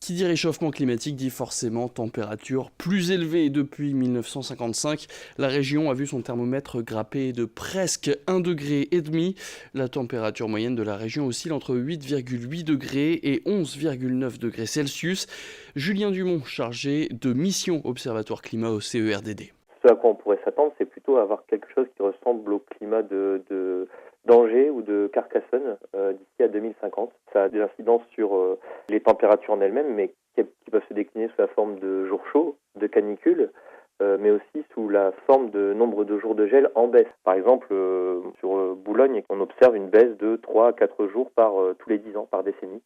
Qui dit réchauffement climatique dit forcément température plus élevée. Depuis 1955, la région a vu son thermomètre grimper de presque 1,5 degré. La température moyenne de la région oscille entre 8,8 degrés et 11,9 degrés Celsius. Julien Dumont, chargé de mission Observatoire Climat au CERDD. Ce à quoi on pourrait s'attendre, c'est plutôt à avoir quelque chose qui ressemble au climat d'Angers ou de Carcassonne d'ici à 2050. Ça a des incidences sur les températures en elles-mêmes, mais qui peuvent se décliner sous la forme de jours chauds, de canicules, mais aussi sous la forme de nombre de jours de gel en baisse. Par exemple, sur Boulogne, on observe une baisse de 3 à 4 jours tous les 10 ans, par décennie.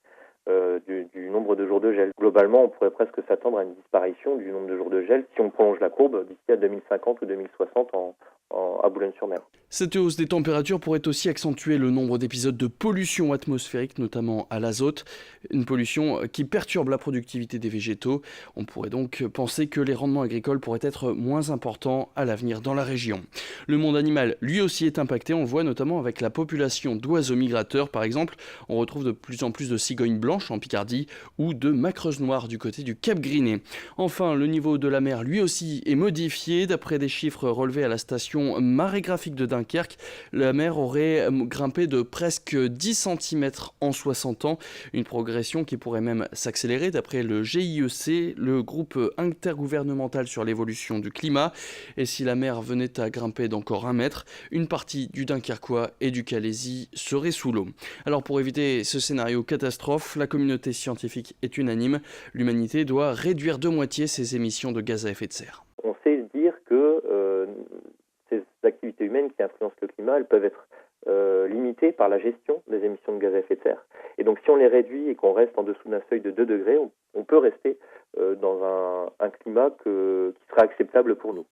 Du nombre de jours de gel. Globalement, on pourrait presque s'attendre à une disparition du nombre de jours de gel si on prolonge la courbe d'ici à 2050 ou 2060 à Boulogne-sur-Mer. Cette hausse des températures pourrait aussi accentuer le nombre d'épisodes de pollution atmosphérique, notamment à l'azote, une pollution qui perturbe la productivité des végétaux. On pourrait donc penser que les rendements agricoles pourraient être moins importants à l'avenir dans la région. Le monde animal, lui aussi, est impacté. On le voit notamment avec la population d'oiseaux migrateurs. Par exemple, on retrouve de plus en plus de cigognes blanches en Picardie ou de macreuses noires du côté du Cap Griné. Enfin, le niveau de la mer, lui aussi, est modifié. D'après des chiffres relevés à la station marégraphique de Dunkerque, la mer aurait grimpé de presque 10 cm en 60 ans, une progression qui pourrait même s'accélérer d'après le GIEC, le groupe intergouvernemental sur l'évolution du climat. Et si la mer venait à grimper d'encore 1 mètre, une partie du Dunkerquois et du Calaisis serait sous l'eau. Alors pour éviter ce scénario catastrophe, la communauté scientifique est unanime, l'humanité doit réduire de moitié ses émissions de gaz à effet de serre. On sait dire que ces activités humaines qui influencent le climat, elles peuvent être limitées par la gestion des émissions de gaz à effet de serre. Et donc si on les réduit et qu'on reste en dessous d'un seuil de 2 degrés, on peut rester dans un climat qui sera acceptable pour nous.